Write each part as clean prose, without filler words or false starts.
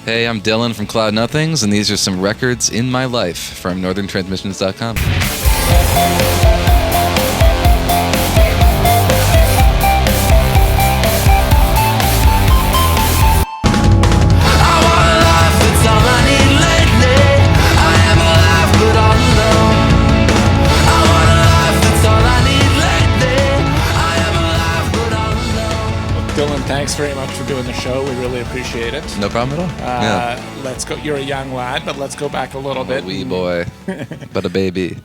Hey, I'm Dylan from Cloud Nothings, and these are some records in my life from northerntransmissions.com. Dylan, thanks very much for doing the show. We really appreciate it. No problem at all. Yeah. Let's go. You're a young lad, but let's go back a little bit. Wee boy, but a baby.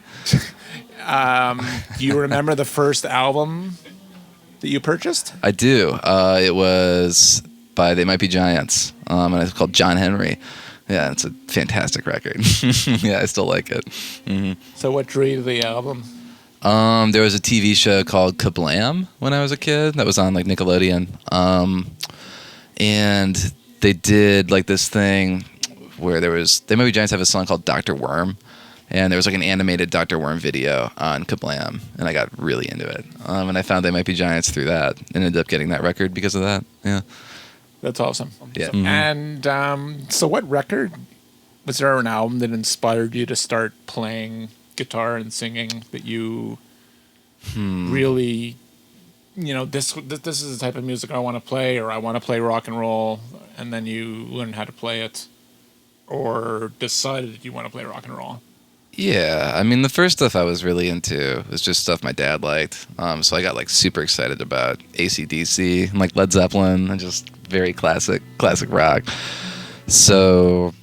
Do you remember the first album that you purchased? I do. It was by They Might Be Giants, and it's called John Henry. Yeah, it's a fantastic record. Yeah, I still like it. Mm-hmm. So what drew you to the album? There was a TV show called Kablam when I was a kid that was on like Nickelodeon. And they did like this thing where They Might Be Giants have a song called Dr. Worm, and there was like an animated Dr. Worm video on Kablam, and I got really into it. And I found They Might Be Giants through that and ended up getting that record because of that. Yeah. That's awesome. Yeah. Mm-hmm. And so what record, was there an album that inspired you to start playing guitar and singing that you really, this is the type of music I want to play, or I want to play rock and roll, and then you learn how to play it, or decided that you want to play rock and roll? Yeah, I mean, the first stuff I was really into was just stuff my dad liked. So I got like super excited about AC/DC and like Led Zeppelin and just very classic rock. So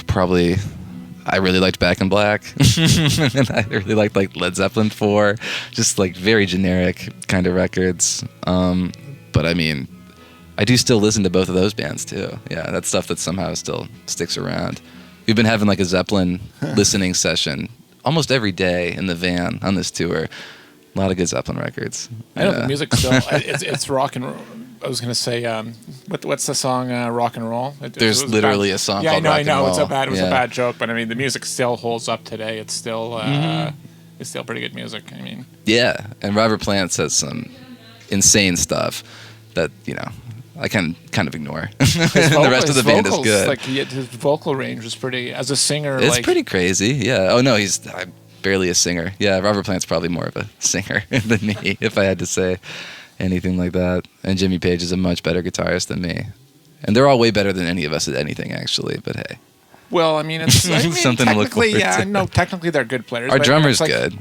probably I really liked Back in Black, and I really liked like Led Zeppelin 4, just like very generic kind of records. But I mean, I do still listen to both of those bands too. Yeah, that's stuff that somehow still sticks around. We've been having like a Zeppelin listening session almost every day in the van on this tour. A lot of good Zeppelin records. I know the music still, it's rock and roll. I was going to say, what's the song Rock and Roll? There's literally a song called Rock Rock and Roll. It was a bad joke, but I mean, the music still holds up today. It's still it's still pretty good music. I mean, yeah, and Robert Plant says some insane stuff that, I can kind of ignore. The rest of the band is good. Like his vocal range was pretty, as a singer. It's pretty crazy. Yeah. Oh no, I'm barely a singer. Yeah, Robert Plant's probably more of a singer than me, if I had to say anything like that. And Jimmy Page is a much better guitarist than me. And they're all way better than any of us at anything, actually. But hey. Well, I mean, it's something to look forward to. No, technically they're good players. Our drummer's good.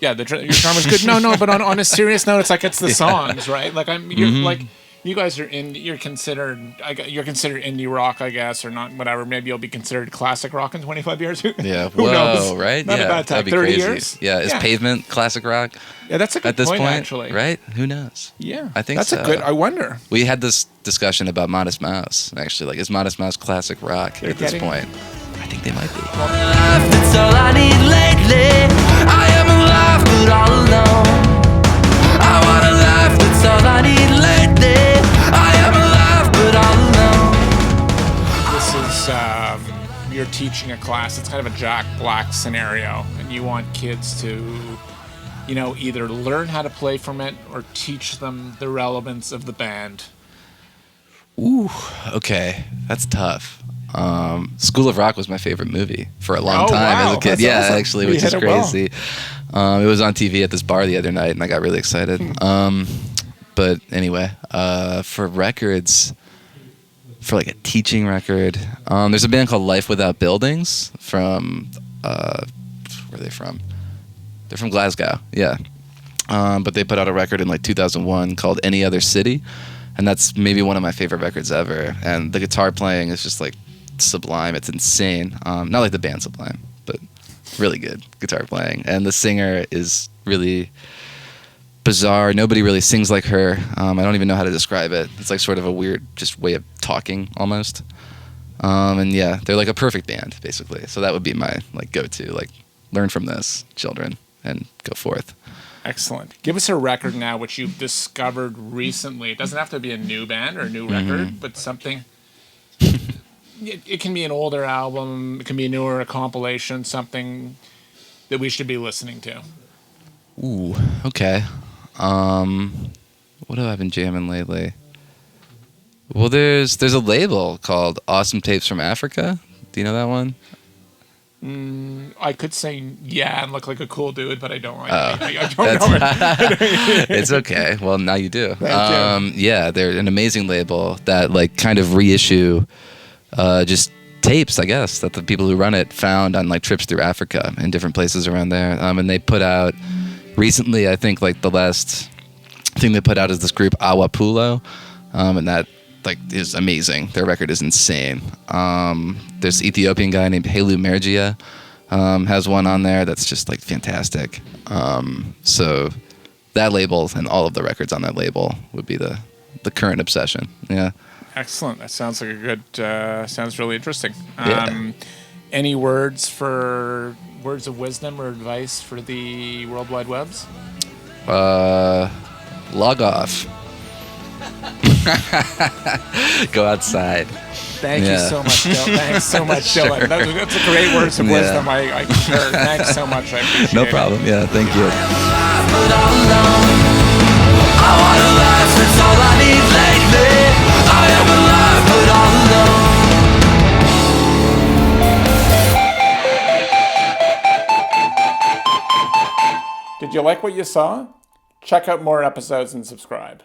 Yeah, your drummer's good. No, but on a serious note, it's the songs, right? Like you guys are you're considered indie rock, I guess, or not, whatever. Maybe you'll be considered classic rock in 25 years. Yeah, Who knows? Right? Not a bad time. 30 crazy. Years? Yeah, is Pavement classic rock? Yeah, that's a good at this point, actually. Right? Who knows? Yeah, I think that's so. a good. I wonder. We had this discussion about Modest Mouse, actually. Like, is Modest Mouse classic rock at this point? I think they might be. That's all I need lately. I am alive, but all alone. I want a life, that's all I need lately. I am alive, but all alone. This is you're teaching a class. It's kind of a Jack Black scenario, and you want kids to, either learn how to play from it or teach them the relevance of the band. Ooh, okay, that's tough. School of Rock was my favorite movie for a long time as a kid. That's yeah, awesome. actually, which is crazy. Well. It was on TV at this bar the other night, and I got really excited. But anyway, for records, for like a teaching record, there's a band called Life Without Buildings from, where are they from? They're from Glasgow, yeah. But they put out a record in like 2001 called Any Other City, and that's maybe one of my favorite records ever. And the guitar playing is just like sublime. It's insane. Not like the band Sublime, but really good guitar playing. And the singer is really bizarre. Nobody really sings like her. I don't even know how to describe it. It's like sort of a weird just way of talking almost. And yeah, they're like a perfect band basically. So that would be my like go-to, like learn from this, children, and go forth. Excellent. Give us a record now which you've discovered recently. It doesn't have to be a new band or a new record, but something. It can be an older album. It can be a newer compilation. Something that we should be listening to. Ooh, okay. What have I been jamming lately? Well, there's a label called Awesome Tapes from Africa. Do you know that one? I could say yeah and look like a cool dude, but I don't. I don't know it. It's okay. Well, now you do. Thank you. Yeah, they're an amazing label that like kind of reissue just tapes, I guess, that the people who run it found on like trips through Africa and different places around there. And they put out recently, I think like the last thing they put out is this group Awa Poulo, and that like is amazing. Their record is insane. There's an Ethiopian guy named Helu Mergia, has one on there that's just like fantastic. So that label and all of the records on that label would be the current obsession. Yeah. Excellent. That sounds like a good. Sounds really interesting. Yeah. Any words of wisdom or advice for the World Wide Webs? Log off. Go outside. Thank you so much, Dylan. Thanks so much, Dylan. That's a great words of wisdom. I concur. Thanks so much. I appreciate it. No problem. Yeah, thank you. I wanna laugh, that's all I need lately. I am alive, but all alone. Did you like what you saw? Check out more episodes and subscribe.